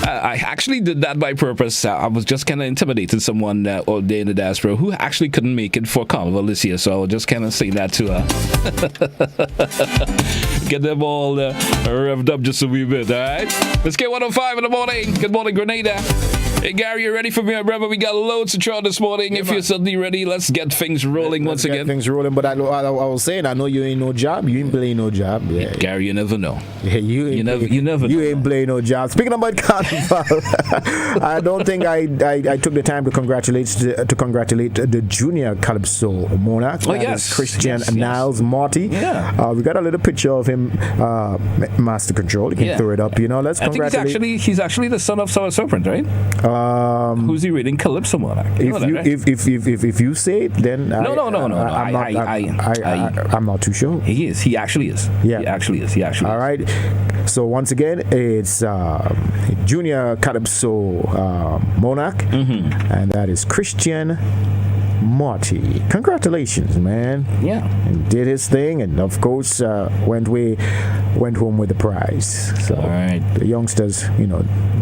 I actually did that by purpose. I was just kind of intimidating someone all day in the diaspora who actually couldn't make it for Carnival this year, so I was just kind of saying that to get them all revved up just a wee bit, all right? Let's get 105 in the morning. Good morning, Grenada. Hey, Gary, you ready for me, brother? We got loads to try this morning. Yeah, if you're suddenly ready, let's get things rolling once again. Things rolling, but I was saying, I know you ain't no job. You ain't playing no job. Yeah. Gary, you never know. Yeah, you never know. You ain't playing no job. Speaking about Carnival, I don't think I took the time to congratulate the junior Calypso monarch. Oh, yes. Christian Niles Marty. Yeah. We got a little picture of him, Master Control. You can throw it up. Let's congratulate. I think he's actually the son of Sour Serpent, right? Who's he reading? Calypso monarch. If you say it, then no. I'm not too sure. He is. He actually is. Yeah. He actually is. All right. So once again, it's Junior Calypso Monarch, and that is Christian Marty. Congratulations, man. Yeah. And did his thing, and of course went home with the prize. So all right. The youngsters,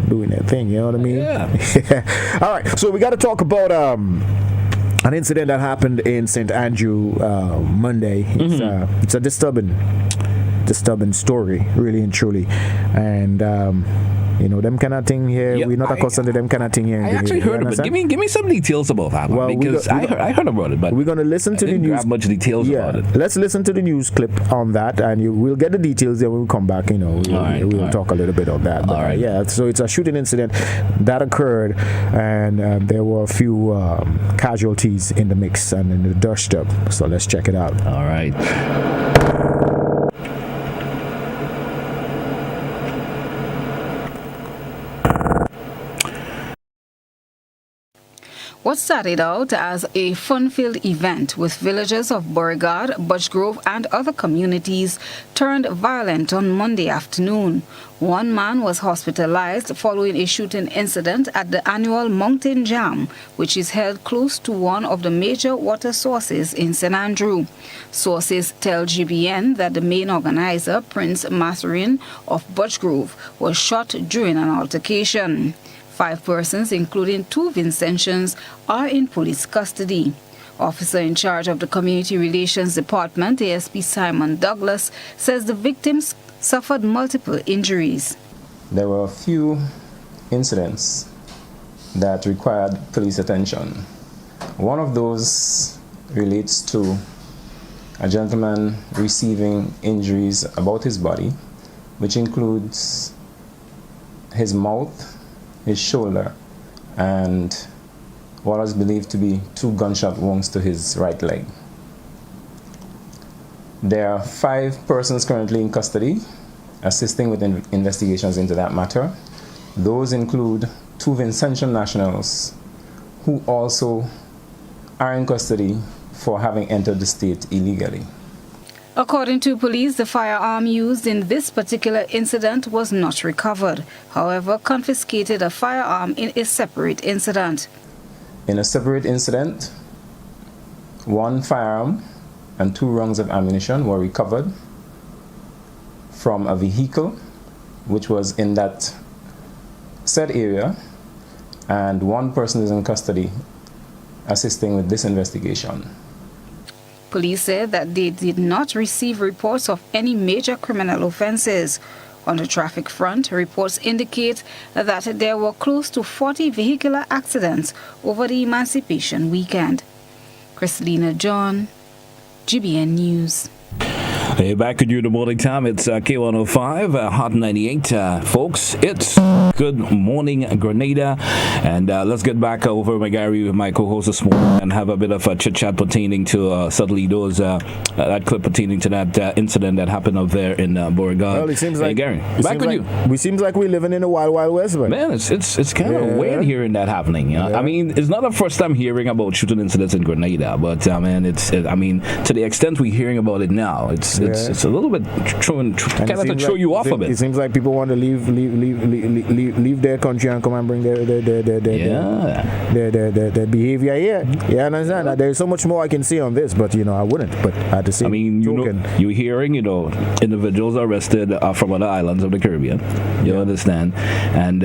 doing their thing, you know what I mean? Yeah. All right. So we got to talk about an incident that happened in St. Andrew Monday. It's a disturbing story, really and truly, and them kind of thing here. We're not accustomed to them kind of thing here. I actually heard of it. Give me some details about that one, because I heard about it, but we're going to listen to the news. Grab much details about it. Let's listen to the news clip on that, and we'll get the details. Then we'll come back. We'll talk a little bit on that. But, all right. Yeah. So it's a shooting incident that occurred, and there were a few casualties in the mix and in the dust up. So let's check it out. All right. What started out as a fun-filled event with villagers of Beauregard, Butchgrove and other communities turned violent on Monday afternoon. One man was hospitalized following a shooting incident at the annual Mountain Jam, which is held close to one of the major water sources in St. Andrew. Sources tell GBN that the main organizer, Prince Mathurin of Butchgrove, was shot during an altercation. 5 persons, including 2 Vincentians, are in police custody. Officer in charge of the Community Relations Department, ASP Simon Douglas, says the victims suffered multiple injuries. There were a few incidents that required police attention. One of those relates to a gentleman receiving injuries about his body, which includes his mouth, his shoulder, and what is believed to be 2 gunshot wounds to his right leg. There are 5 persons currently in custody assisting with investigations into that matter. Those include 2 Vincentian nationals who also are in custody for having entered the state illegally. According to police, the firearm used in this particular incident was not recovered. However, confiscated a firearm in a separate incident. In a separate incident, 1 firearm and 2 rounds of ammunition were recovered from a vehicle which was in that said area, and 1 person is in custody assisting with this investigation. Police said that they did not receive reports of any major criminal offenses. On the traffic front, reports indicate that there were close to 40 vehicular accidents over the Emancipation weekend. Christelina John, GBN News. Hey, back at you in the morning time. It's K105, Hot 98, folks. It's Good Morning Grenada. And let's get back over my Gary with my co-host this morning and have a bit of a chit-chat pertaining to suddenly those, that clip pertaining to that incident that happened up there in Beauregard. Well, it seems like, Gary, back with you. We seems like we're living in the wild, wild west, man. Man, it's kind of weird hearing that happening. I mean, it's not the first time hearing about shooting incidents in Grenada, but man, to the extent we're hearing about it now, it's it's a little bit kind of throw you off a bit. It seems like people want to leave their country and come and bring their behavior here. You understand? There's so much more I can say on this, but I wouldn't. But at the same token, you're hearing individuals arrested from other islands of the Caribbean. You understand? And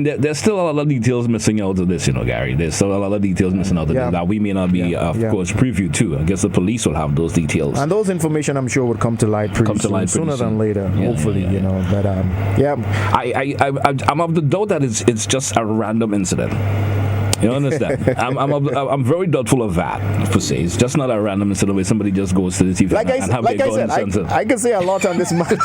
there's still a lot of details missing out of this, Gary. There's still a lot of details missing out of this that we may not be, of course, privy to. I guess the police will have those details. And those information, I'm sure, would come to light sooner than later, hopefully, But, I'm of the doubt that it's just a random incident. You understand? I'm very doubtful of that, per se. It's just not a random incident where somebody just goes to the TV and have their guns. I can say a lot on this matter.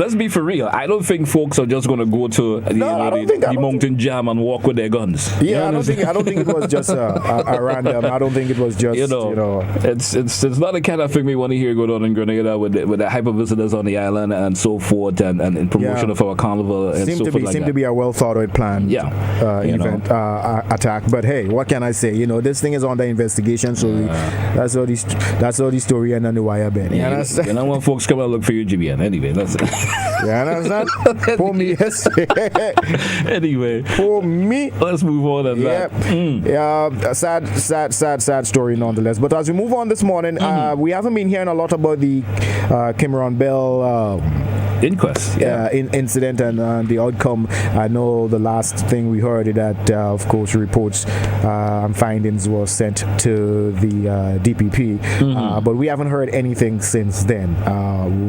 Let's be for real. I don't think folks are just going to go to the mountain jam and walk with their guns. Yeah, I don't think it was just a random. I don't think it was just, It's not the kind of thing we want to hear go on in Grenada with the hyper visitors on the island and so forth and in promotion of our carnival and so forth. Seemed to be a well thought out plan. Yeah. Attack, but hey, what can I say? This thing is under investigation, so that's all the story and on the wire bed. You understand? When folks come and look for you, GBN. Anyway, that's it. You understand? For me, yes. Anyway, for me, let's move on. Sad story nonetheless. But as we move on this morning, we haven't been hearing a lot about the Cameron Bell inquest incident and the outcome. I know the last thing we heard that of course reports and findings were sent to the DPP, but we haven't heard anything since then.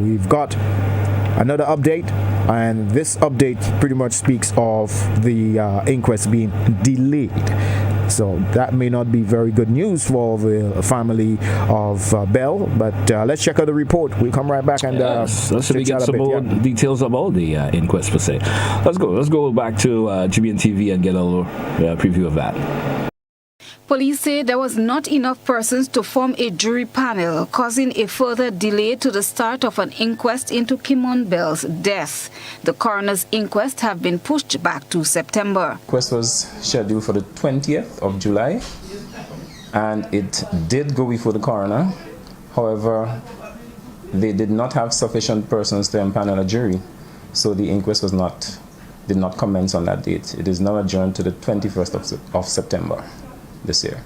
We've got another update, and this update pretty much speaks of the inquest being delayed. So that may not be very good news for the family of Bell, but let's check out the report. We'll come right back and let's get some more details about the inquest per se. Let's go back to GBN TV and get a little preview of that. Police say there was not enough persons to form a jury panel, causing a further delay to the start of an inquest into Kimon Bell's death. The coroner's inquest have been pushed back to September. The inquest was scheduled for the 20th of July, and it did go before the coroner. However, they did not have sufficient persons to empanel a jury, so the inquest did not commence on that date. It is now adjourned to the 21st of September. This year.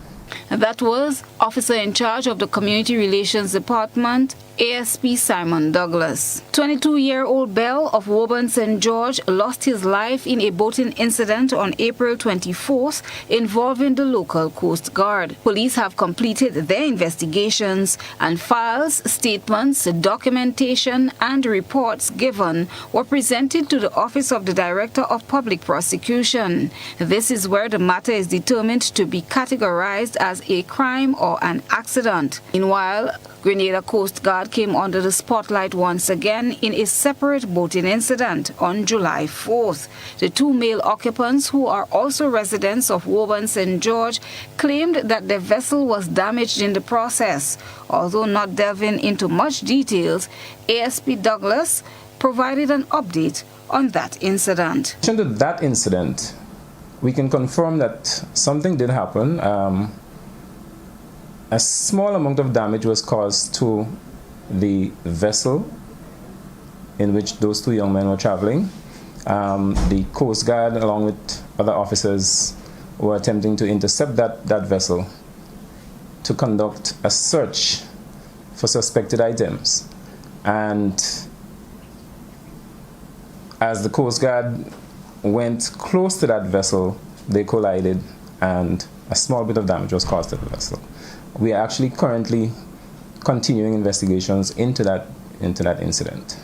That was Officer in Charge of the Community Relations Department, ASP Simon Douglas. 22-year-old Bell of Woburn St. George lost his life in a boating incident on April 24th involving the local Coast Guard. Police have completed their investigations, and files, statements, documentation and reports given were presented to the Office of the Director of Public Prosecution. This is where the matter is determined to be categorized as a crime or an accident. Meanwhile, Grenada Coast Guard came under the spotlight once again in a separate boating incident on July 4th. The two male occupants, who are also residents of Woburn St. George, claimed that their vessel was damaged in the process. Although not delving into much details, ASP Douglas provided an update on that incident. In addition to that incident, we can confirm that something did happen. A small amount of damage was caused to the vessel in which those two young men were traveling. The Coast Guard, along with other officers, were attempting to intercept that vessel to conduct a search for suspected items. And as the Coast Guard went close to that vessel, they collided and a small bit of damage was caused to the vessel. We are actually currently continuing investigations into that incident.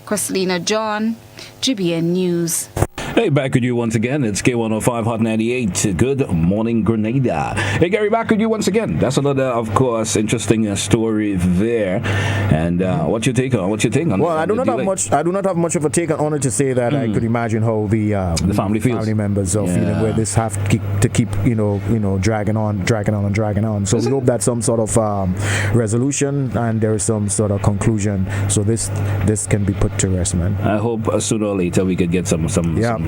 Christelina John, GBN News. Hey, back with you once again. It's K105 Hot 98. Good morning, Grenada. Hey, Gary, back with you once again. That's another, of course, interesting story there. And what's your take on? Well, I do not have much of a take on it to say that I could imagine how the family members are feeling, where this have to keep dragging on. So we hope that some sort of resolution and there is some sort of conclusion. So this can be put to rest, man. I hope sooner or later we could get some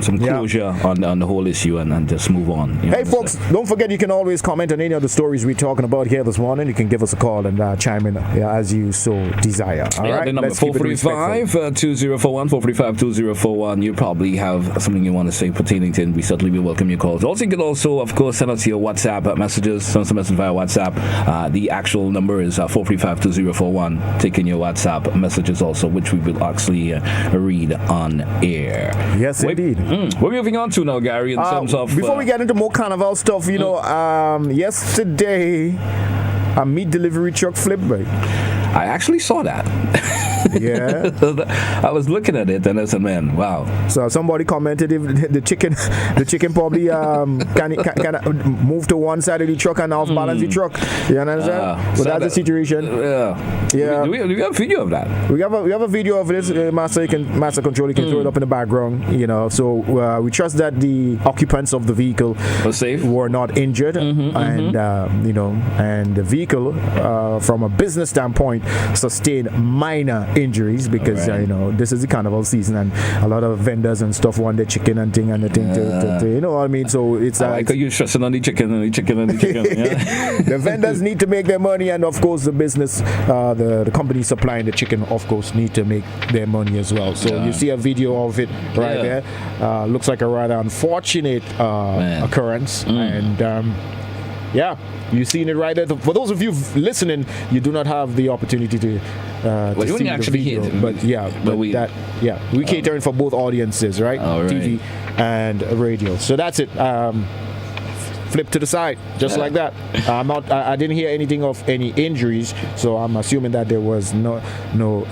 some closure on the whole issue and just move on. Hey, folks, don't forget you can always comment on any of the stories we're talking about here this morning. You can give us a call and chime in as you so desire. All right, the number 435-2041, 435-2041. You probably have something you want to say pertaining to, and we certainly will welcome your calls. Also, you can also, of course, send us your WhatsApp messages. Send some messages via WhatsApp. The actual number is 435-2041. Taking your WhatsApp messages also, which we will actually read on air. Yes, indeed. We're moving on to now, Gary, in terms of... Before we get into more carnival stuff, yesterday, a meat delivery truck flipped, right? I actually saw that. Yeah. I was looking at it and I said, man, wow. So somebody commented if the chicken probably can move to one side of the truck and off balance the truck. You understand? So that's the situation. Yeah. Do we have a video of that? We have a video of this. Master Control, you can throw it up in the background. So we trust that the occupants of the vehicle was safe, were not injured, and the vehicle, from a business standpoint, sustained minor injuries because this is the carnival season and a lot of vendors and stuff want their chicken and thing to you know what I mean. So it's like you stressing on the chicken. Yeah. The vendors need to make their money, and of course the business, the company supplying the chicken, of course, need to make their money as well. So you see a video of it there. Looks like a rather unfortunate occurrence, and you've seen it right there. For those of you listening, you do not have the opportunity to see the video. We catering for both audiences, right? TV and radio. So that's it. Flip to the side, just like that. I didn't hear anything of any injuries, so I'm assuming that there was no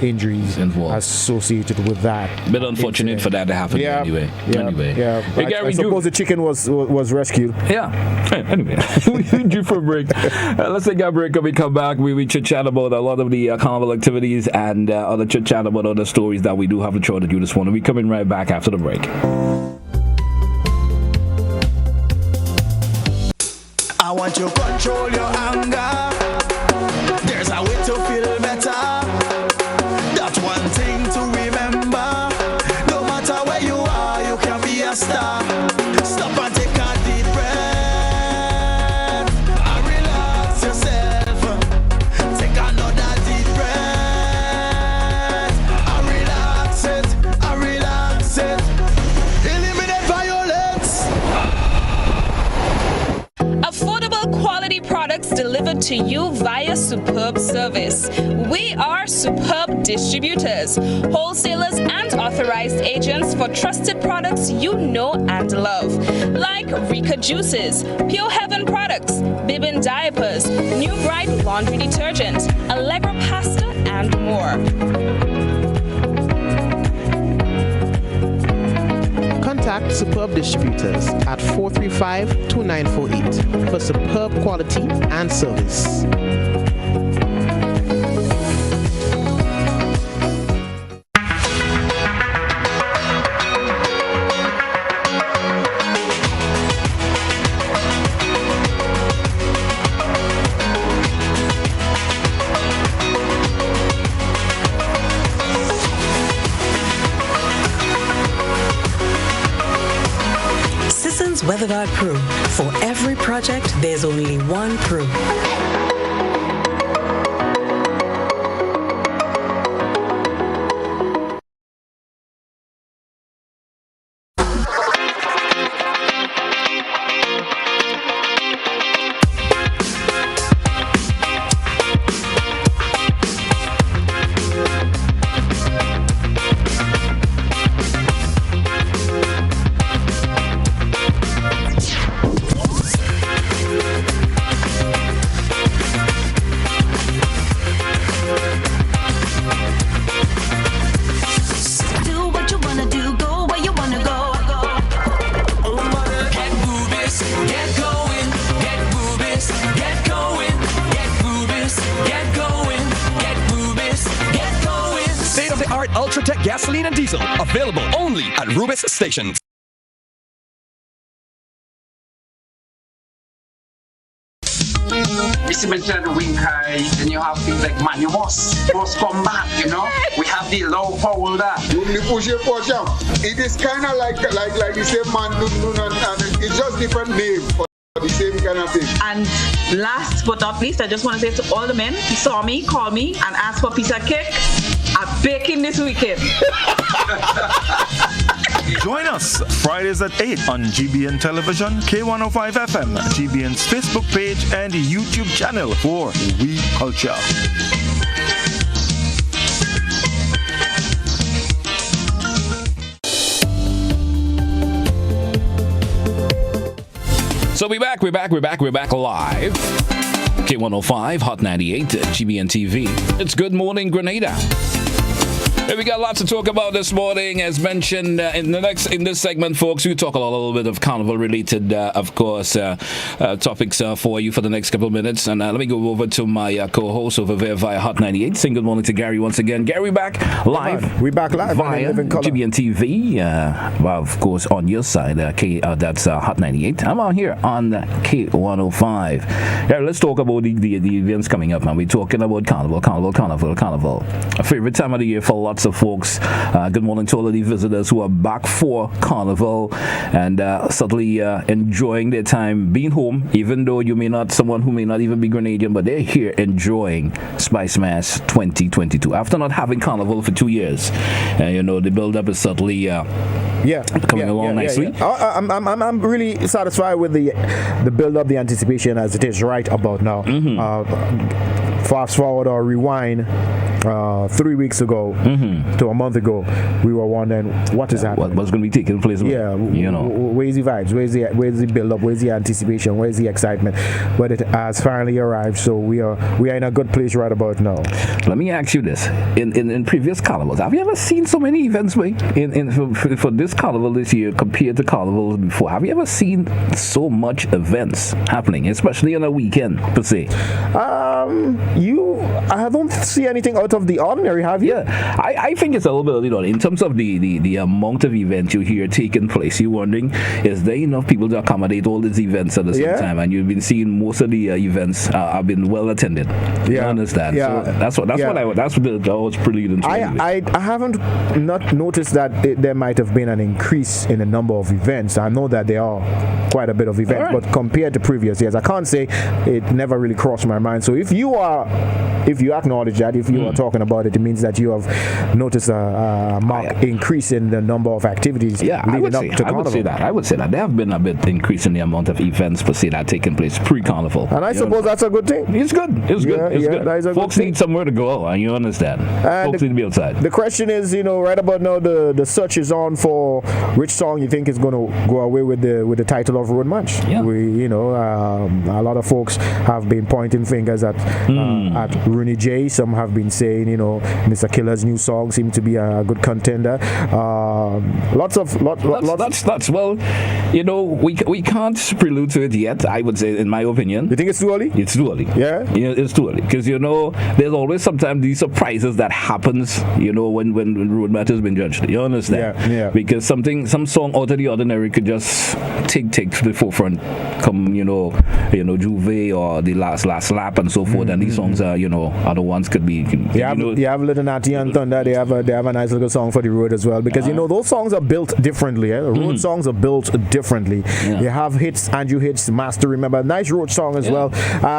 injuries involved associated with that. But unfortunate incident for that to happen anyway. Hey, Gary, I suppose the chicken was rescued. Yeah. Anyway, we due for a break. Let's take a break. When we come back, we chit chat about a lot of the carnival activities and other chit chat about other stories that we do have to throw at you this morning. We're coming right back after the break. I want you to control your anger. There's a way to feel better. That's one thing to remember. No matter where you are, you can be a star. Stop and take a deep breath and relax yourself. Take another deep breath and relax it. Eliminate violence. Affordable quality products delivered to you via Superb Service. We are Superb Distributors, wholesalers and authorized agents for trusted products you know and love, like Rika Juices, Pure Heaven products, Bibbin diapers, New Bright laundry detergent, Allegra pasta, and more. Contact Superb Distributors at 435-2948 for superb quality and service. WeatherGuard Pro. For every project, there's only one Pro. Ultratech gasoline and diesel, available only at Rubis stations. It's mentioned the wing high, then you have things like Manumos, Force Combat, We have the low power that. You push your push up. It is kind of like the same man, and it's just different name for the same kind of thing. And last but not least, I just want to say to all the men who saw me, call me, and ask for a piece of cake, I'm baking this weekend. Join us Fridays at 8 on GBN Television, K105 FM, GBN's Facebook page, and YouTube channel for We Culture. So we're back live. K105, Hot 98, GBN TV. It's Good Morning Grenada. And we got lots to talk about this morning. As mentioned in this segment, folks, we talk a little bit of carnival related, of course, topics for you for the next couple of minutes. And let me go over to my co-host over there via Hot 98. Saying good morning to Gary once again. Gary, back live. We back live via GBN TV. Of course, on your side, that's Hot 98. I'm out here on K105. Gary, let's talk about the events coming up, man. We're talking about carnival. A favorite time of the year for lots of folks. Good morning to all of the visitors who are back for Carnival and certainly enjoying their time being home, even though you may not, someone who may not even be Grenadian, but they're here enjoying Spice Mass 2022 after not having Carnival for 2 years. The build-up is certainly coming along nicely. I'm really satisfied with the build-up, the anticipation as it is right about now. Fast forward or rewind 3 weeks ago to a month ago, we were wondering what is happening. What's going to be taking place? Where's the vibes? Where's the build up? Where's the anticipation? Where's the excitement? But it has finally arrived, so we are in a good place right about now. Let me ask you this: in previous carnivals, have you ever seen so many events, for this carnival this year compared to carnivals before? Have you ever seen so much events happening, especially on a weekend per se? I don't see anything out of the ordinary, have you? Yeah, I think it's a little bit, in terms of the amount of events you hear taking place, you're wondering, is there enough people to accommodate all these events at the same time? And you've been seeing most of the events have been well attended. You understand? Yeah. So that's what I was pretty into. I haven't not noticed that there might have been an increase in the number of events. I know that there are quite a bit of events, but compared to previous years, I can't say it never really crossed my mind. So if you acknowledge that, if you are talking about it, it means that you have noticed a marked increase in the number of activities leading up to Carnival. I would say that there have been a bit increase in the amount of events per se that are taking place pre-Carnival. And I suppose that's a good thing. It's good. It's good. That is a folks good need somewhere to go, and you understand. Folks need to be outside. The question is, right about now, the search is on for which song you think is going to go away with the title of Road March. Yeah. A lot of folks have been pointing fingers at Rooney J. Some have been saying, Mr. Killer's new song seemed to be a good contender. We can't prelude to it yet, I would say, in my opinion. You think it's too early? It's too early. Yeah? It's too early. Because, there's always sometimes these surprises that happens, when Road Match has been judged. You understand? Yeah. Because some song out of the ordinary could just take to the forefront, come, Juve or the last lap and so forth, and these songs are, other ones could be. You have Little Natty and Thunder. They have a nice little song for the road as well, because those songs are built differently. Road songs are built differently. You have hits, Andrew hits, Master Remember, nice road song as well.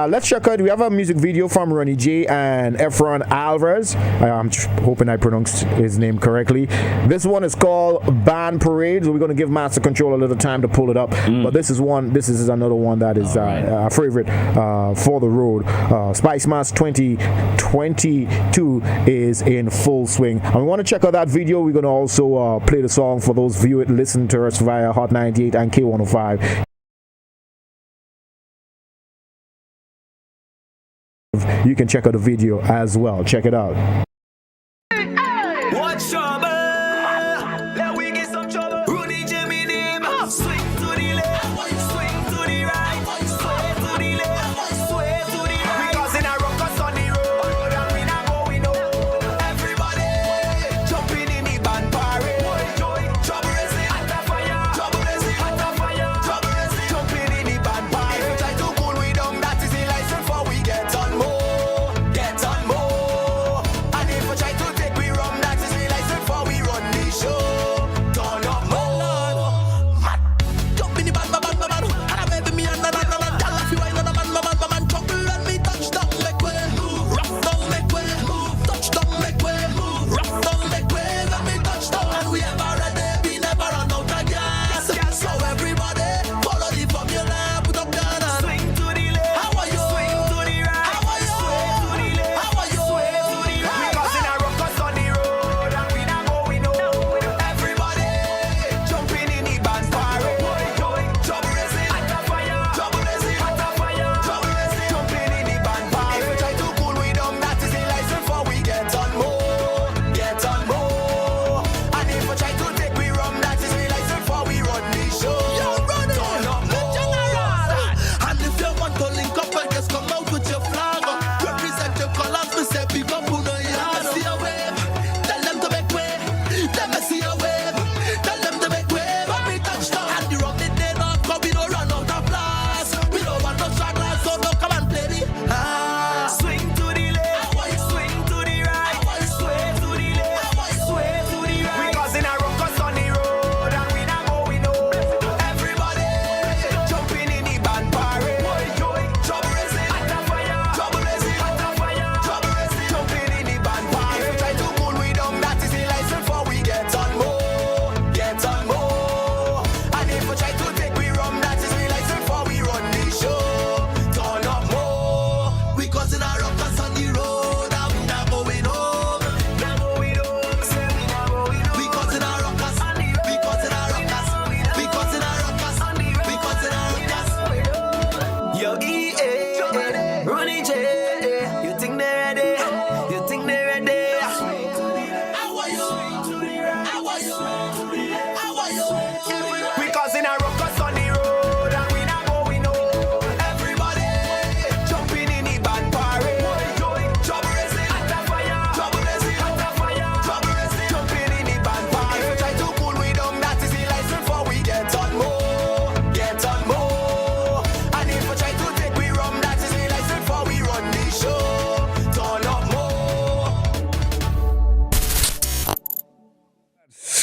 Let's check out. We have a music video from Ronnie J and Efron Alvarez. I'm hoping I pronounced his name correctly. This one is called Band Parade. So we're going to give Master Control a little time to pull it up. But this is another one that is a favorite for the road. Spice Mass 2022 is in full swing. And we want to check out that video. We're going to also play the song for those listen to us via Hot 98 and K105. You can check out the video as well. Check it out. What's trouble? Let we get some trouble. Rudy Jimmy name. Swing to the left, swing to the right, sway to the left, sway to the right. Because in a ruckus on the road, and we not going home. Everybody jumping in the band parade. Trouble is it, hot fire. Trouble is it, hot fire. Trouble is it, jumping in the band parade. If you try to cool we down, that is the license for we get on more, and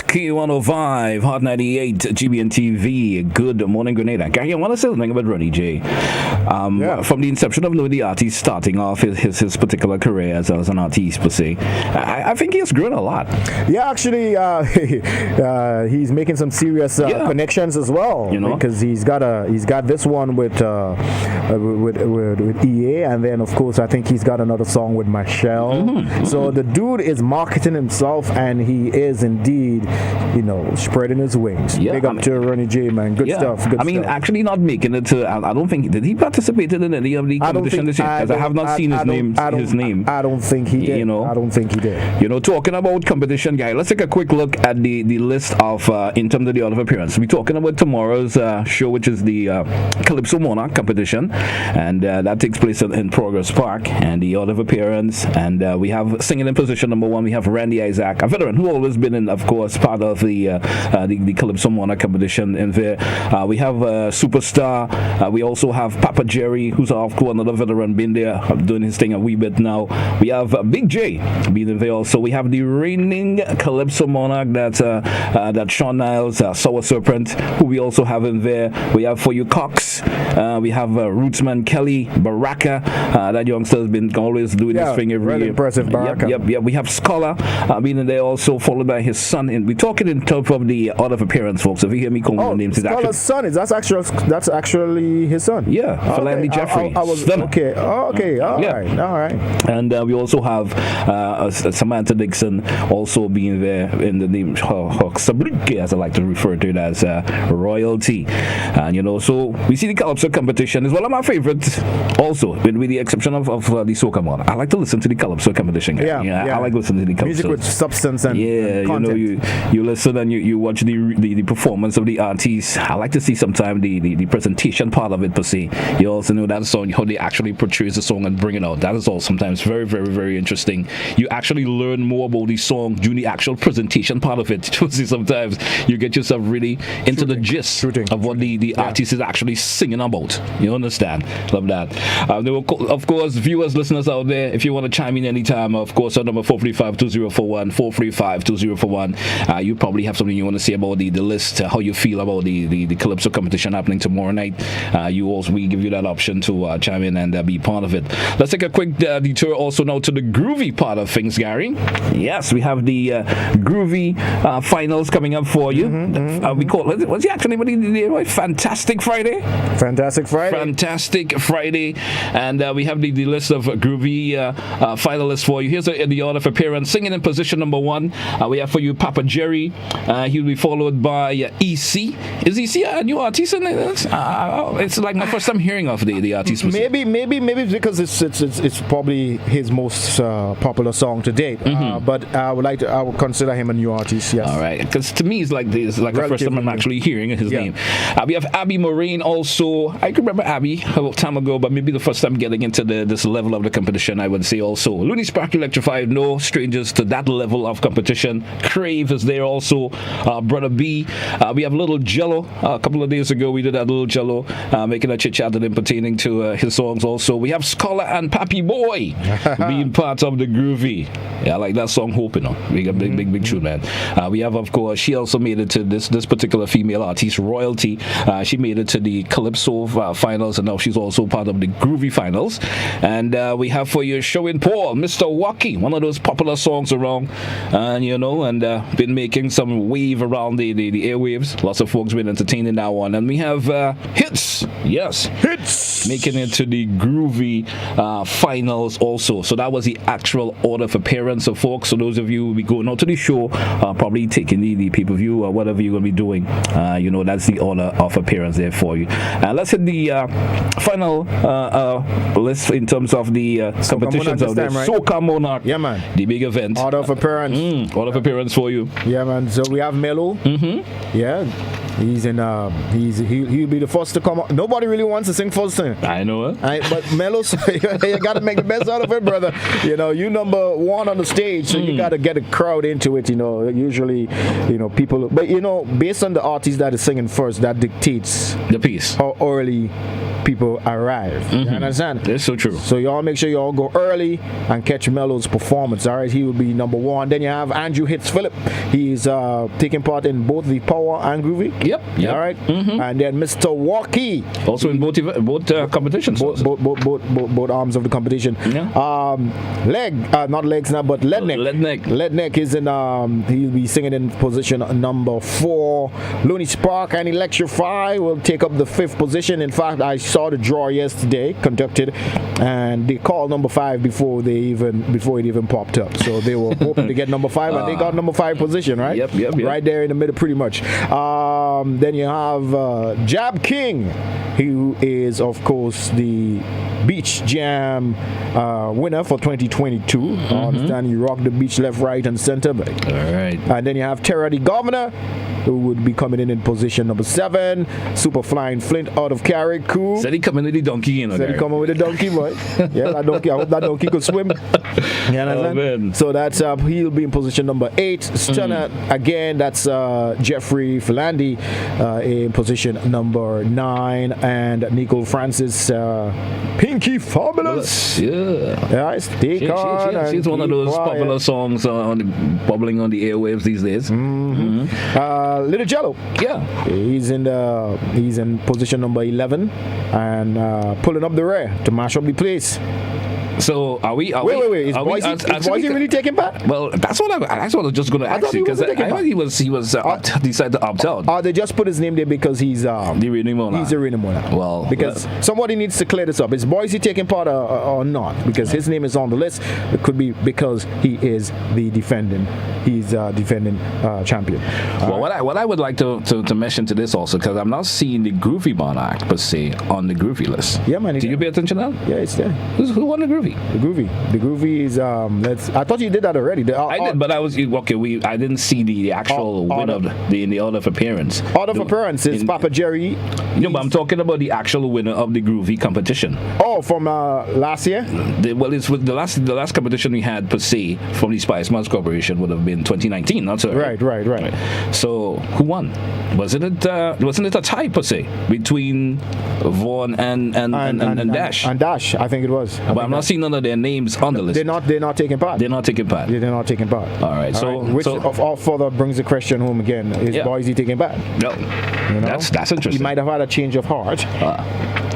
K105, Hot 98, GBN TV. Good morning, Grenada. Gary, I want to say something about Ronnie J. From the inception of knowing the artist starting off his particular career as an artist per se, I think he has grown a lot. Yeah, actually, he's making some serious connections as well. You know, because he's got this one with EA, and then of course I think he's got another song with Michelle. So the dude is marketing himself, and he is indeed, spreading his wings. Big up to Ronnie J, man. Good stuff. Good stuff. Actually not making it to. I don't think did he participate in any of the competition this year? Because I have not seen his name. I don't think he did. I don't think he did. Talking about competition, guy. Let's take a quick look at the list of in terms of the order of appearance. We're talking about tomorrow's show, which is the Calypso Monarch competition, and that takes place in Progress Park. And the order of appearance, and we have singing in position number 1. We have Randy Isaac, a veteran who always been in, of course, part of the Calypso Monarch competition. In there, we have Superstar. We also have Papa Jerry, who's of course another veteran, been there doing his thing a wee bit now. We have Big J being in there also. We have the reigning Calypso Monarch, that Sean Niles, Sour Serpent, who we also have in there. We have For You Cox. We have Rootsman Kelly Baraka. That youngster has been always doing his thing every really year. Impressive Baraka. Yep. We have Scholar being in there also, followed by his son. And we're talking in terms of the order of appearance, folks. If you hear me calling the names, Scholar's son that's actually his son. Yeah, Philandy Jeffrey. Okay. All right. And we also have Samantha Dixon also being there in the name Sabrike, as I like to refer to it as royalty. And so we see the Calypso competition is one of my favorites. Also, with the exception of the soca one, I like to listen to the Calypso competition. I like listening to the Calypso music with substance and content. you listen and you watch the performance of the artists. I like to see sometimes the presentation part of it per se. You also know that song, how they actually portray the song and bring it out. That is all sometimes very, very, very interesting. You actually learn more about the song during the actual presentation part of it. You see, sometimes you get yourself really into the gist of what the artist is actually singing about. You understand? Love that. There were, of course, viewers, listeners out there, if you want to chime in anytime, of course, our number 435-2041, 435-2041. You probably have something you want to say about the list, how you feel about the Calypso competition happening tomorrow night. We give you that option to chime in and be part of it. Let's take a quick detour also now to the groovy part of things, Gary. Yes, we have the groovy finals coming up for you. We call it, what's the actual name of the Fantastic Friday? Fantastic Friday. And we have the list of groovy finalists for you. Here's the order of appearance. Singing in position number 1, we have for you Papa Jerry. He'll be followed by EC. Is EC a new artist? It's like my first time hearing of the artist. Maybe it's because it's probably his most popular song to date. But I would consider him a new artist. Yes. All right, because to me it's like the first time I'm actually hearing his name. We have Abby Moraine also. I can remember Abby a long time ago, but maybe the first time getting into this level of the competition, I would say also. Looney Spark Electrified, no strangers to that level of competition. Crave is there also. Brother B. We have Little Jello. A couple of days ago we did that Little Jello, making a chit-chat to them pertaining to his songs also. We have Scholar and Pappy Boy being part of the groovy. Yeah, I like that song Hope, big tune, man. We have, of course, she also made it to this particular female artist, Royalty. She made it to the Calypso finals, and now she's also part of the groovy finals. And we have for you Showing Paul, Mr. Wacky, one of those popular songs around, and been making some wave around the airwaves. Lots of folks been entertaining that one. And we have Hits, making it to the groovy finals also. So that was the actual order of appearance of folks. So those of you who will be going out to the show, probably taking the pay-per-view or whatever you're going to be doing, that's the order of appearance there for you. Let's hit the final list in terms of the competitions of the Soca Monarch. Yeah, man. The big event. Order of appearance. Order of appearance for you. Yeah, man. So we have Melo. Yeah. He's in. He'll be the first to come up. Nobody really wants to sing first thing. I know it. But Mello, you got to make the best out of it, brother. You know, you number one on the stage, so you got to get a crowd into it. You know, usually, you know, people. But you know, based on the artist that is singing first, that dictates the piece. How early people arrive. You understand? That's so true. So y'all make sure y'all go early and catch Mello's performance. All right, he will be number one. Then you have Andrew Hits Phillip. He's taking part in both the Power and Groovy. Yep. All right. And then Mr. Walkie. Also in both competitions. Both arms of the competition. Yeah. Not legs now, but Ledneck is in. He'll be singing in position number 4. Looney Spark and Electrify will take up the 5th position. In fact, I saw the draw yesterday conducted, and they called number 5 before it even popped up. So they were hoping to get number 5, and they got number 5 position, right? Yep. Right there in the middle, pretty much. Then you have Jab King, who is, of course, the Beach Jam winner for 2022. I understand you rock the beach left, right, and center. But, all right. And then you have Terra the Governor, who would be coming in position number 7. Super Flying Flint out of Carriacou. Said he coming with the donkey, you know. Said he coming with the donkey, boy. Yeah, that donkey. I hope that donkey could swim. You understand? So that's he'll be in position number 8. Stunner again. That's Jeffrey Philandy in position number 9, and Nicole Francis, Pinky Fabulous. Yeah. Stay on. She's one of those popular songs bubbling on the airwaves these days. Little Jello. Yeah. He's in position number 11 and pulling up the rear to mash up the place. So are we? Wait. Is Boise really taking part? Well, that's what I was just going to ask you, because I thought he was decided to opt out. They just put his name there because he's the reigning owner. He's the reigning owner. Well, because somebody needs to clear this up. Is Boise taking part or not? Because his name is on the list. It could be because he is the defending. He's defending champion. Well, what I would like to mention to this also, because I'm not seeing the Groovy Bond Act per se on the Groovy list. Yeah, man. Do you pay attention to that? Yeah, it's there. Who won the Groovy? The Groovy is I thought you did that already. I did, but I was okay. I didn't see the actual winner in the order of appearance. Order of appearance is Papa Jerry. No, but I'm talking about the actual winner of the Groovy competition. Oh, from last year? It's with the last competition we had per se from the Spice Mars Corporation would have been 2019. Not so right. So who won? Wasn't it a tie per se between Vaughn and Dash? And Dash, I think it was. But I'm not seeing none of their names on the list. They're not taking part. They're not taking part. All right. Which further brings the question home again: is Boise taking part? No. You know? That's interesting. He might have had a change of heart.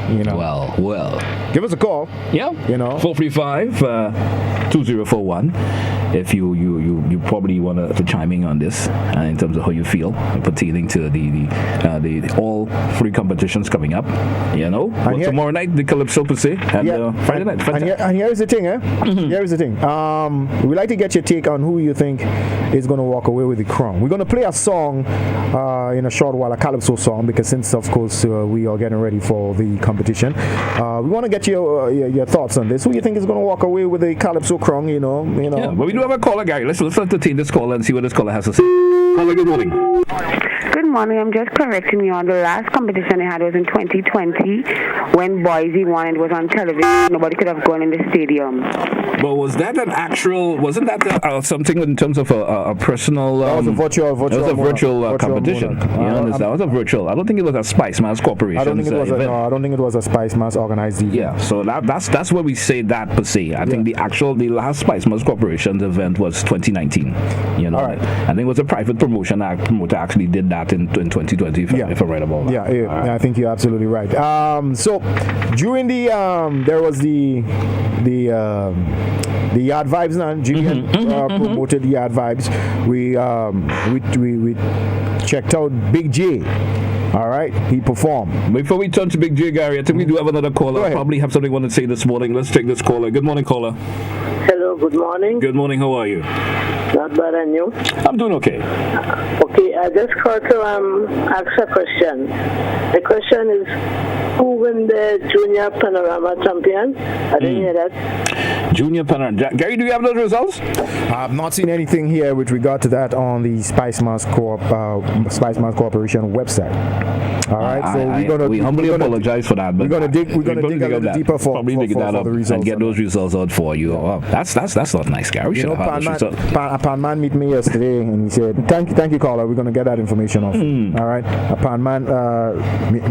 You know. Well. Give us a call. Yeah. You know. 435-2041. If you probably want to chime in on this in terms of how you feel pertaining to the all 3 competitions coming up. You know. Tomorrow night the Calypso per se, and Friday night. And here's the thing, Here's the thing. We'd like to get your take on who you think is going to walk away with the crown. We're going to play a song in a short while, a Calypso song, because since, of course, we are getting ready for the competition, we want to get your thoughts on this. Who you think is going to walk away with the Calypso crown? You know. Yeah, but we do have a caller, Gary. Let's entertain this caller and see what this caller has to say. Caller, good morning. Good morning. I'm just correcting you on the last competition I had was in 2020 when Boise won. It was on television. Nobody could have gone in the stadium. But was that wasn't that something in terms of a personal? That was a virtual. It was a virtual competition. That was a virtual. I don't think it was a Spice Mass Corporation. I don't think it was a Spice Mass organized event. Yeah, so that's where we say that per se. I think the last Spice Mass Corporation's event was 2019. You know, right. I think it was a private promotion. Promoter actually did that in 2020. If I'm right about that. Yeah, I think you're absolutely right. So during the there was the Yard Vibes now. GBN promoted the Yard Vibes. We checked out Big J. All right, he performed. Before we turn to Big J, Gary, I think we do have another caller. Probably have something I want to say this morning. Let's take this caller. Good morning, caller. Hello, good morning. Good morning, how are you? Not bad, and you? I'm doing okay. Okay, I just called to ask a question. The question is, who win the Junior Panorama Champion? I didn't hear that. Junior Panorama. Gary, do you have those results? I've not seen anything here with regard to that on the Spice Mass Corporation website. All right, so we humbly apologize for that. But we're gonna dig a little deeper for the results and get those results out for you. Yeah. That's not nice, Gary. You know, a pan man meet me yesterday and he said, "Thank you, caller. We're gonna get that information off." All right, a pan man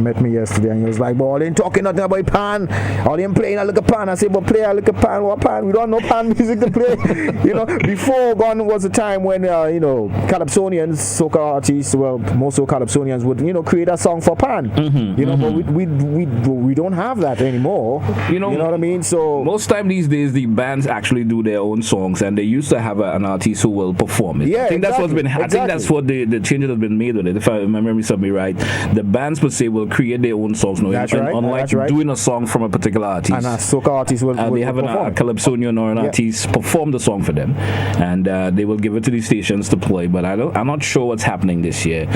met me yesterday and he was like, "Boy, they ain't talking nothing about pan. All they playing a look at pan." I said, "But play a look at pan. What pan? We don't know pan music to play." You know, before gone was a time when Calypsonians, soca artists, well, most of Calypsonians would create a song for pan. But we don't have that anymore. You know what I mean? So most time these days the bands actually do their own songs, and they used to have an artist who will perform it. Yeah, I think that's what's been. I think that's what the changes have been made with it. If I remember me right, the bands per se will create their own songs. No, that's right. Unlike doing a song from a particular artist, and a soca artist will they have a Calypsonian or an artist perform the song for them, and they will give it to these stations to play. But I'm not sure what's happening this year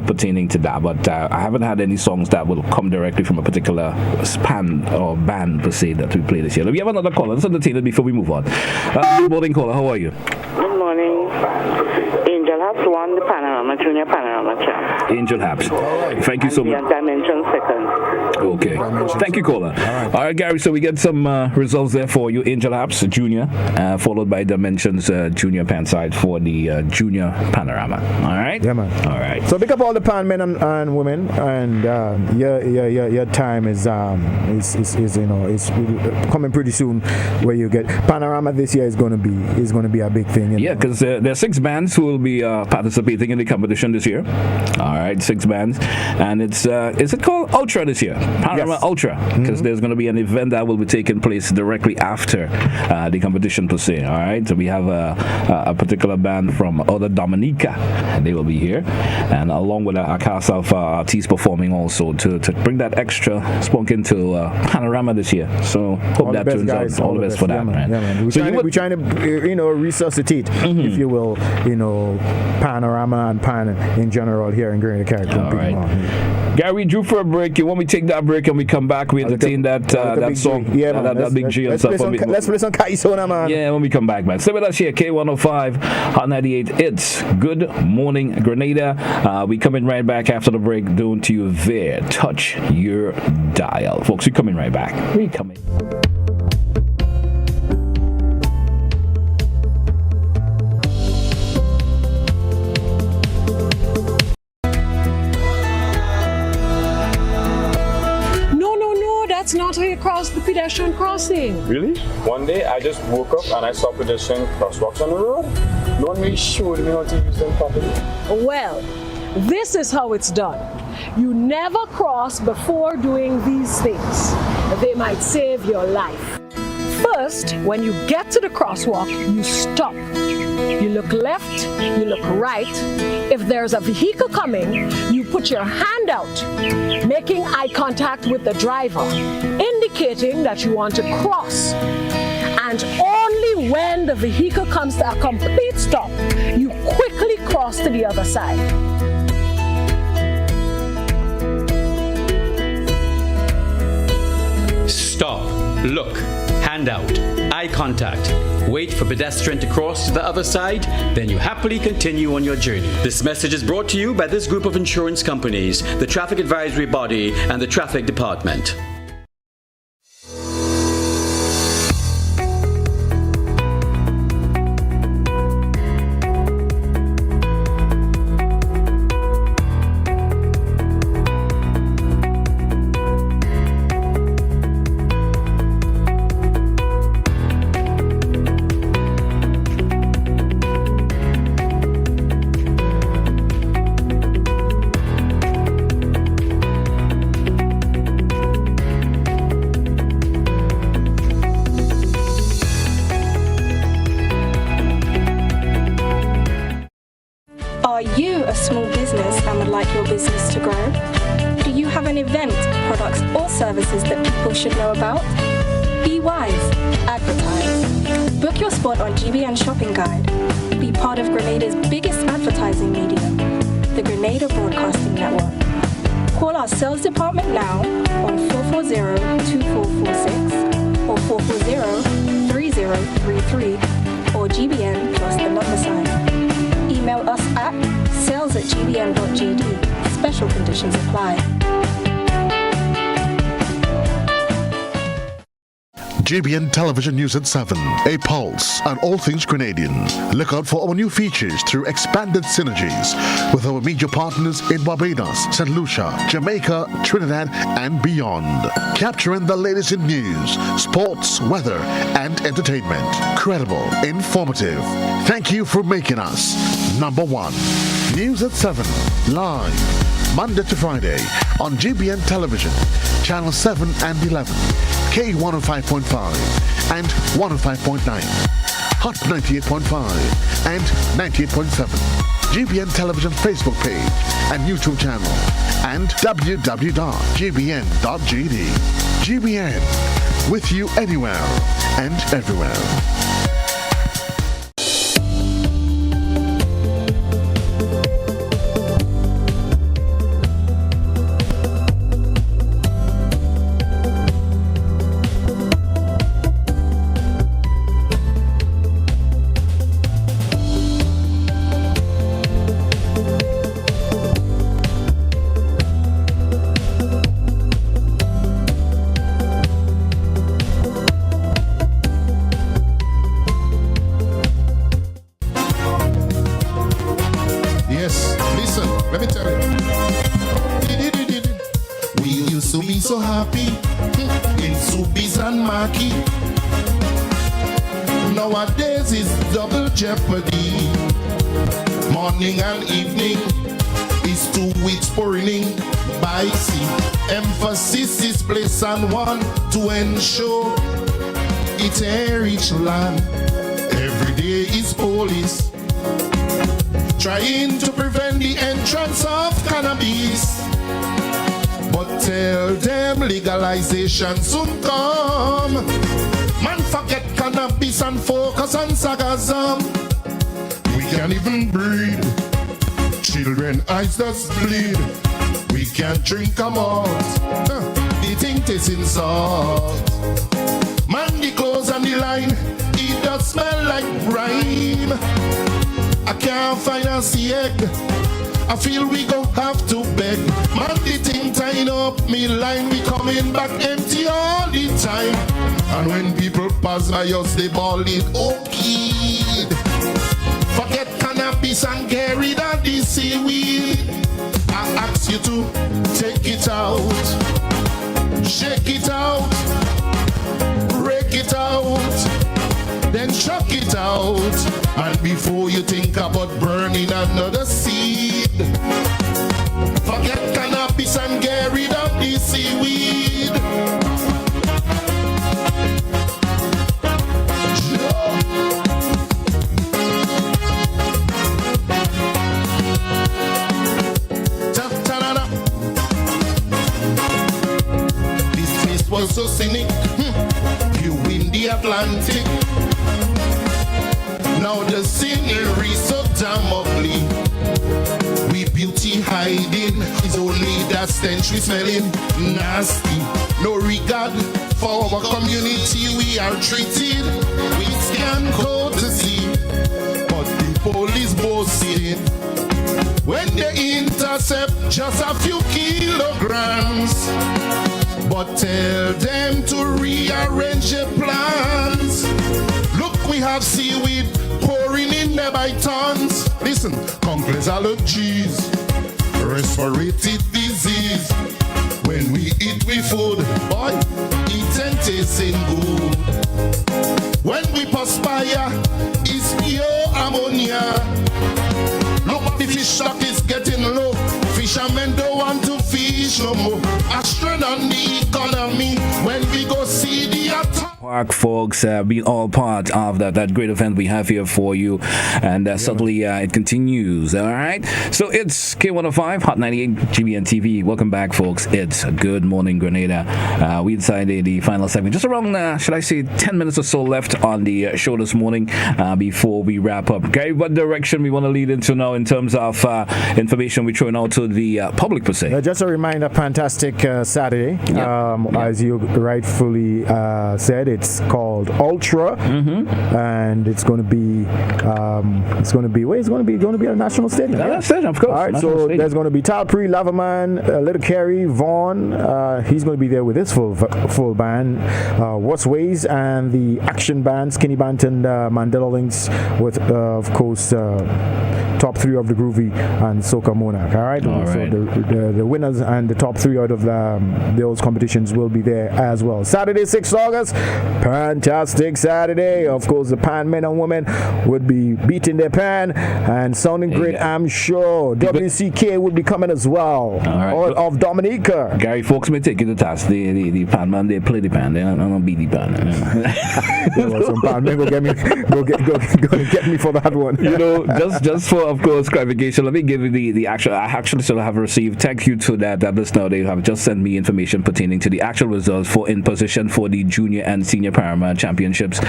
pertaining to that. But I haven't had any songs that will come directly from a particular span or band per se that we play this year. We have another caller. Let's entertain it before we move on. Good morning, caller. How are you? Good morning. Angel Haps won the Panorama, Junior Panorama Champ. Angel Haps. Thank you so much. Dimension second. Okay. Thank you, caller. All right, Gary. So we get some results there for you. Angel Haps, Junior, followed by Dimensions Junior Pan side for the Junior Panorama. All right? Yeah, man. All right. So pick up all the pan men and women, and your time is coming pretty soon. Where you get Panorama this year is going to be a big thing. Yeah, because there are 6 bands who will be participating in the competition this year. All right, 6 bands, and it's is it called Ultra this year? Panorama Ultra, because there's going to be an event that will be taking place directly after the competition per se. All right, so we have a particular band from Other Dominica, and they will be here, and along with a cast of artists performing also to bring that extra spunk into Panorama this year. So hope that turns out all the best for that, man. Yeah, man. We're trying to resuscitate, if you will, Panorama and pan in general here in Grenada Character. All right. Gary, we drew for a break. You want me to take that break and we come back? We entertain that song. Yeah, man. That big G and stuff. Let's play some Kaisona, man. Yeah, when we come back, man. Stay with us here, K105, Hot 98. It's Good Morning Grenada. We coming right back after the break. Don't you there touch your dial. Folks, we coming right back. We coming. That's not how you cross the pedestrian crossing. Really? One day I just woke up and I saw pedestrian crosswalks on the road. No one really showed me how to use them properly. Well, this is how it's done. You never cross before doing these things. They might save your life. First, when you get to the crosswalk, you stop. You look left, you look right. If there's a vehicle coming, you put your hand out, making eye contact with the driver, indicating that you want to cross. And only when the vehicle comes to a complete stop, you quickly cross to the other side. Stop, look, hand out, eye contact. Wait for pedestrian to cross to the other side, then you happily continue on your journey. This message is brought to you by this group of insurance companies, the Traffic Advisory Body, and the Traffic Department. Are you a small business and would like your business to grow? Do you have an event, products or services that people should know about? Be wise. Advertise. Book your spot on GBN Shopping Guide. Be part of Grenada's biggest advertising medium, the Grenada Broadcasting Network. Call our sales department now on 440-2446 or 440-3033 or GBN plus the number sign. Email us at sales@gbn.gd. Special conditions apply. GBN Television News at 7, a pulse on all things Grenadian. Look out for our new features through expanded synergies with our media partners in Barbados, St. Lucia, Jamaica, Trinidad, and beyond. Capturing the latest in news, sports, weather, and entertainment. Credible, informative. Thank you for making us number one. News at 7, live, Monday to Friday on GBN Television, Channel 7 and 11, K105.5 and 105.9, Hot 98.5 and 98.7, GBN Television Facebook page and YouTube channel, and www.gbn.gd. GBN, with you anywhere and everywhere. Nowadays is double jeopardy. Morning and evening is 2 weeks pouring by sea. Emphasis is placed on one to ensure it's a rich land. Every day is police trying to prevent the entrance of cannabis. But tell them legalization soon come. Man, forget cannabis and focus on sarcasm. We can't even breathe. Children eyes just bleed. We can't drink a malt. The thing tastes insult. Man, the clothes on the line, it does smell like brine. I can't find a egg. I feel we gon' have to beg. Man, the thing tying up me line, we coming back empty all the time. And when people pass by us, they ball it okay. Forget cannabis and get rid of the seaweed. I ask you to take it out, shake it out, break it out, then chuck it out. And before you think about burning another seed, forget cannabis and get rid of the seaweed. This place was so cynic. You win the Atlantic. Now the scenery so damn ugly. We beauty hiding is only that stench we smelling nasty. No regard for our community we are treated. We scan courtesy, but the police boasting when they intercept just a few kilograms. But tell them to rearrange their plans. Look, we have seaweed pouring in there by tons. Listen, complex allergies, respiratory disease. When we eat we food, boy, it ain't tasting good. When we perspire, it's pure ammonia. Look, the fish stock is getting low. Fishermen don't want to fish no more. Astron on the economy when we go see the attack. Park folks, be all part of that great event we have here for you, and certainly it continues. All right, so it's K105 Hot 98 GBN TV. Welcome back, folks. It's Good Morning Grenada. We decided the final segment, just around should I say 10 minutes or so left on the show this morning before we wrap up. Gary, what direction we want to lead into now in terms of information we're throwing out to the public per se? Just a reminder, fantastic Saturday, as you rightfully said. It's It's called Ultra, and it's going to be a national stadium. Stadium, of course. All right, National so stadium. there's going to be Talpree, Laverman, Little Kerry, Vaughn. He's going to be there with his full band. What's Ways and the action band, Skinny Band and Mandela Links, with of course top 3 of the Groovy and Soca Monarch. All right. So the winners and the top 3 out of those competitions will be there as well. Saturday, 6th August, fantastic Saturday. Of course, the pan men and women would be beating their pan and sounding great. I'm sure WCK would be coming as well. All of Dominica. Gary, folks may take you to task. The pan man, they play the pan. They don't beat the pan. Some pan men go get me for that one. Just for, of course, clarification, let me give you the actual. I actually still have received. Thank you to that listener. They have just sent me information pertaining to the actual results for in position for the junior and senior Paramount championships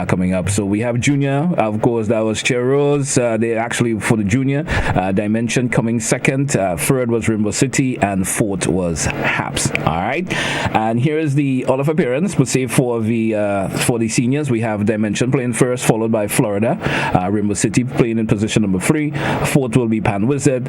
coming up. So we have junior, of course, that was Cheros. They actually for the junior dimension coming second. Third was Rainbow City, and fourth was Haps. All right, and here is the order of appearance. But say for the seniors, we have Dimension playing first, followed by Florida. Rainbow City playing in position number 3. Fourth will be Pan Wizard.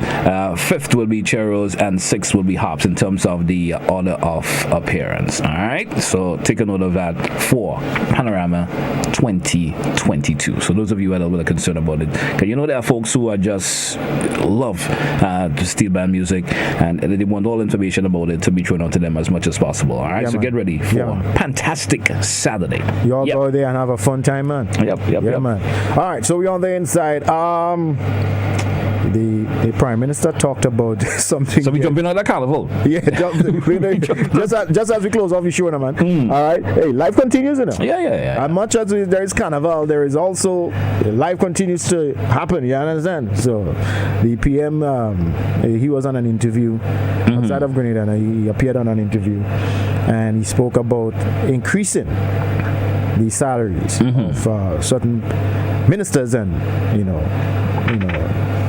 Fifth will be Cheros, and sixth will be Hops in terms of the order of appearance. All right, so take a note of that for Panorama 2022. So those of you that are a little concerned about it, because there are folks who are just love the steel band music, and they want all information about it to be thrown out to them as much as possible. All right, so get ready for fantastic Saturday. Y'all go there and have a fun time, man. Yep. Man. All right, so we're on the inside. The Prime Minister talked about something. So we jumping on the carnival. Yeah, just as we close off the show, man. All right, hey, life continues, Yeah. As much as there is carnival, there is also life continues to happen. You understand? So the PM, he was on an interview outside of Grenada, and he appeared on an interview, and he spoke about increasing the salaries of certain ministers and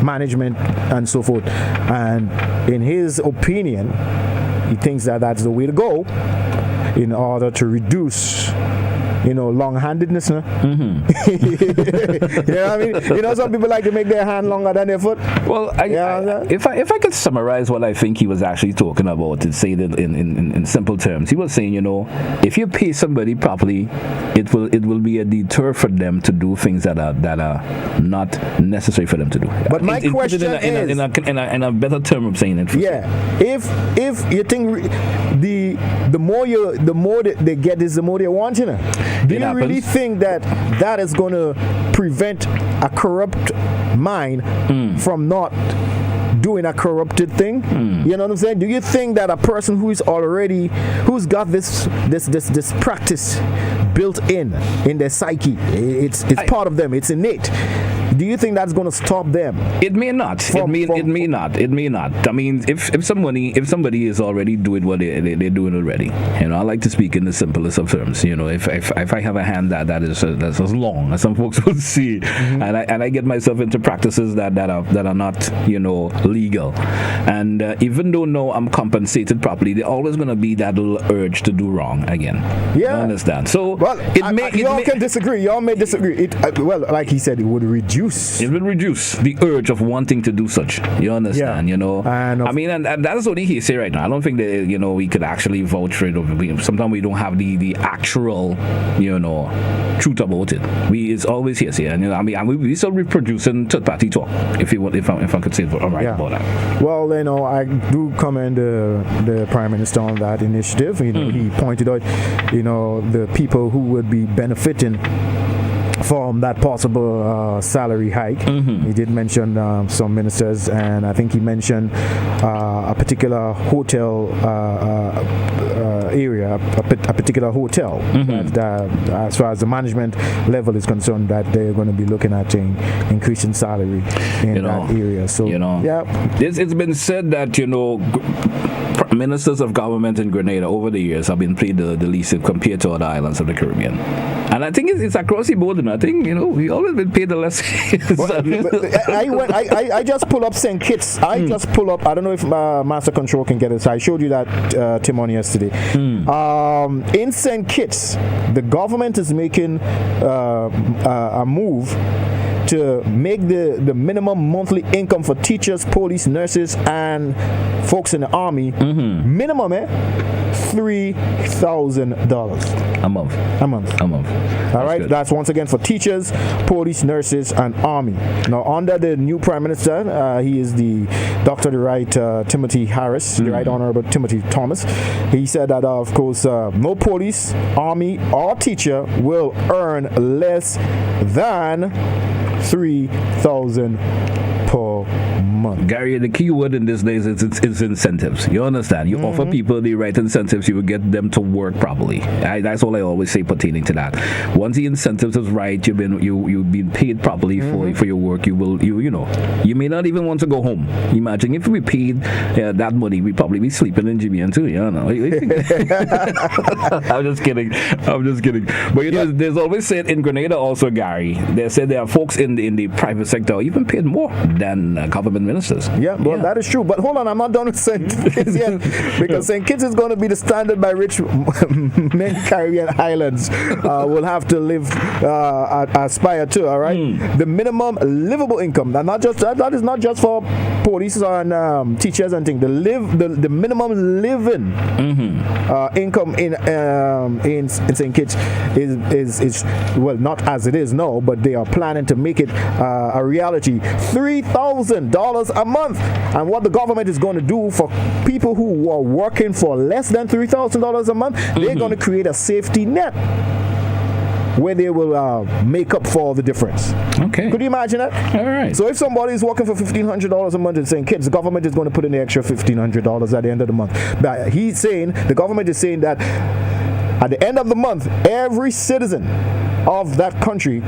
management and so forth. And in his opinion, he thinks that that's the way to go in order to reduce long-handedness. You know what I mean? Some people like to make their hand longer than their foot. Well, if I could summarize what I think he was actually talking about, to say that in simple terms, he was saying, if you pay somebody properly, it will be a deter for them to do things that are not necessary for them to do. But my question is, in a better term of saying it. If you think the more they get this, the more they want, do you really think that is going to prevent a corrupt mind from not doing a corrupted thing? You know what I'm saying? Do you think that a person who's got this practice built in their psyche, it's part of them, it's innate, do you think that's going to stop them? It may not. It may not. I mean, if somebody is already doing what they're doing already, I like to speak in the simplest of terms. If I have a hand that's as long as some folks will see, and I get myself into practices that are not legal, and even though now I'm compensated properly, there's always going to be that little urge to do wrong again. Yeah, I understand. So y'all can disagree. Y'all may disagree. Like he said, it would reduce. It will reduce the urge of wanting to do such. You understand? I mean, and that's only hearsay right now. I don't think that we could actually vouch for it. Sometimes we don't have the actual truth about it. It's always hearsay. And we still reproducing third party talk. If I could say about that. Well, I do commend the Prime Minister on that initiative. He pointed out, the people who would be benefiting from that possible salary hike. He did mention some ministers, and I think he mentioned a particular hotel area, a particular hotel that as far as the management level is concerned, that they're going to be looking at increasing salary in that area. So it's been said that ministers of government in Grenada over the years have been paid the least compared to other islands of the Caribbean. And I think it's across the board, and I think, we always been paid the less. I just pull up St. Kitts. I just pull up. I don't know if Master Control can get it. So I showed you that Tim on yesterday. In St. Kitts, the government is making a move to make the minimum monthly income for teachers, police, nurses, and folks in the army minimum $3,000 a month. All right, that's once again for teachers, police, nurses, and army. Now, under the new prime minister, he is the Dr. the Right Timothy Harris, the Right Honorable Timothy Thomas. He said that, of course, no police, army, or teacher will earn less than $3,000 per month. Gary, the key word in these days is incentives. You understand? You offer people the right incentives, you will get them to work properly. That's all I always say pertaining to that. Once the incentives is right, you've been paid properly for your work. You may not even want to go home. Imagine if we paid that money, we'd probably be sleeping in GBN too. I'm just kidding. But there's always said in Grenada also, Gary, they said there are folks in the private sector even paid more than government ministers. That is true. But hold on, I'm not done with St. Kitts yet, because St. Kitts is going to be the standard by which many Caribbean islands will have to aspire to. All right, the minimum livable income. That is not just for police and teachers and things. The minimum living income in St. Kitts is well, not as it is now, but they are planning to make it a reality. $3,000 a month. And what the government is going to do for people who are working for less than $3,000 a month, they're going to create a safety net where they will make up for the difference. Okay. Could you imagine that? All right. So if somebody is working for $1,500 a month in St. Kitts, the government is going to put in the extra $1,500 at the end of the month. But the government is saying that at the end of the month, every citizen of that country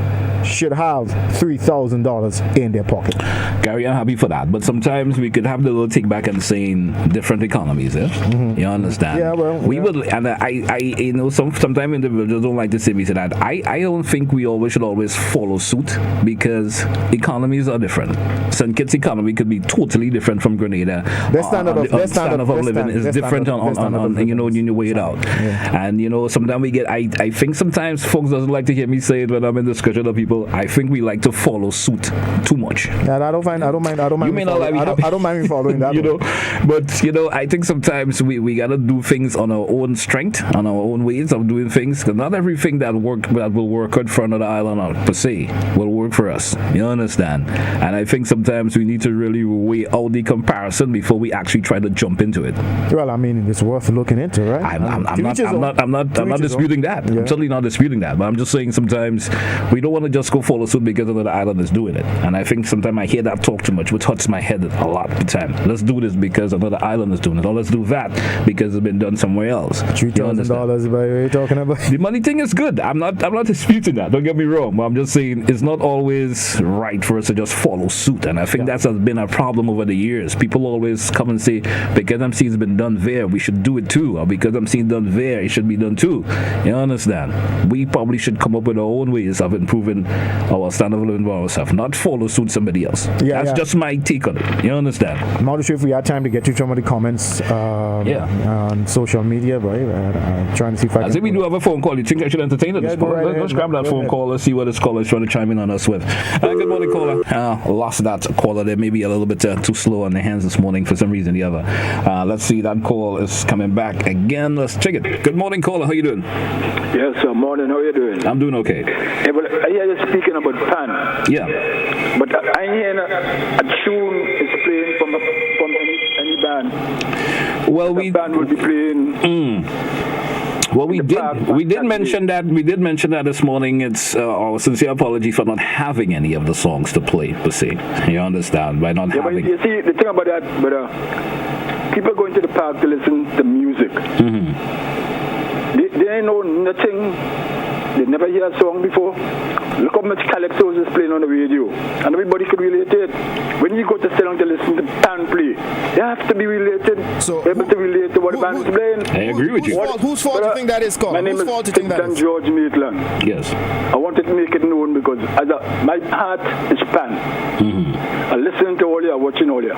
should have $3,000 in their pocket. Gary, I'm happy for that. But sometimes we could have the little take back and saying different economies. You understand? Yeah, well, we will, and sometimes individuals don't like to say me to that. I don't think we should always follow suit, because economies are different. St. Kitts economy could be totally different from Grenada. Their standard of living is different on you weigh it out. Yeah. And sometimes we get. I think sometimes folks doesn't like to hear me say it when I'm in discussion of people. I think we like to follow suit too much. Yeah, I don't mind. You may not like I don't mind me following that. But I think sometimes we gotta do things on our own strength, on our own ways of doing things. Because not everything that will work out for another island per se will work for us. You understand? And I think sometimes we need to really weigh out the comparison before we actually try to jump into it. Well, I mean, it's worth looking into, right? I'm not disputing that. Yeah. I'm certainly not disputing that. But I'm just saying sometimes we don't want to just go follow suit because another island is doing it. And I think sometimes I hear that talk too much, which hurts my head a lot of the time. Let's do this because another island is doing it, or let's do that because it's been done somewhere else. $3,000, what are you talking about? The money thing is good. I'm not disputing that. Don't get me wrong. But I'm just saying it's not always right for us to just follow suit. And I think that's been a problem over the years. People always come and say, because I'm seeing it's been done there, we should do it too. Or because I'm seeing done there, it should be done too. You understand? We probably should come up with our own ways of improving our standard of living for ourselves, not follow suit somebody else. That's just my take on it. You understand? I'm not sure if we had time to get to some of the comments on social media, right? I'm trying to see if I think we do have a phone call. You think I should entertain it? Let's grab that phone call. Let's see what this caller is trying to chime in on us with. Good morning, caller. Lost that caller. They may be a little bit too slow on their hands this morning for some reason or the other. Let's see. That call is coming back again. Let's check it. Good morning, caller. How you doing? Yes, sir. Morning. How you doing? I'm doing okay. Yeah, but I hear you speaking about pan. Yeah. But I hear a tune is playing from any band. Well, the band will be playing. Well, we did mention that this morning. It's our sincere apology for not having any of the songs to play per se. You understand? By not having. But you see, the thing about that, people going to the park to listen to music. They know nothing They never hear a song before. Look how much Calypso is playing on the radio. And everybody could relate it. When you go to sit down to listen to band play, you have to be related, able to relate to what the band is playing. I agree with you. Whose fault do you think that is, Carl? My name Whose fault do you think that is? George Maitland. Yes. I wanted to make it known because my heart is pan. I listen to all you, watching all you.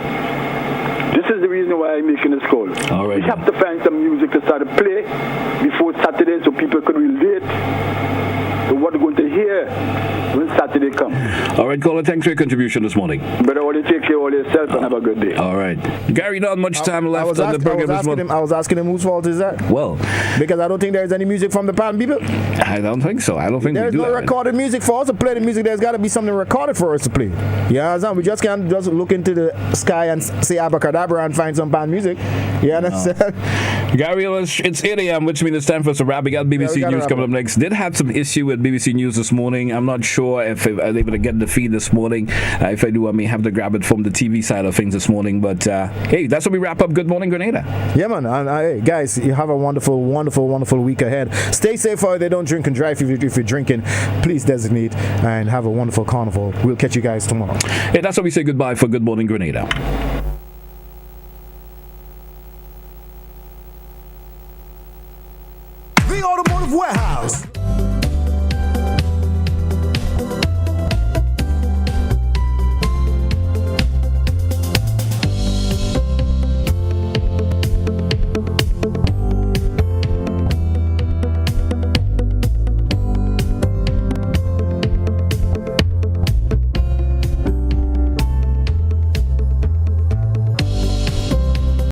This is the reason why I'm making this call. All right. We have to find some music to start to play before Saturday so people could relate to what they're going to hear when Saturday comes. All right, caller, thanks for your contribution this morning. But I want to take care of yourself and have a good day. All right. Gary, not much time left on the program this morning. I was asking him whose fault is that? Well, because I don't think there's any music from the pan people. I don't think so. I don't think there's no recorded music for us to play the music. There's got to be something recorded for us to play. You understand? We just can't just look into the sky and say abracadabra and find some pan music. You understand? Gary, it's 8 a.m., which means it's time for us to wrap. We got BBC News coming up next. Did have some issue with BBC News this morning. I'm not sure if I was able to get the feed this morning. If I do, I may have to grab it from the TV side of things this morning. But hey, that's what we wrap up Good Morning Grenada. Yeah, man. Hey, guys, you have a wonderful, wonderful, wonderful week ahead. Stay safe out there. Don't drink and drive if you're drinking. Please designate and have a wonderful carnival. We'll catch you guys tomorrow. Hey, that's how we say goodbye for Good Morning Grenada.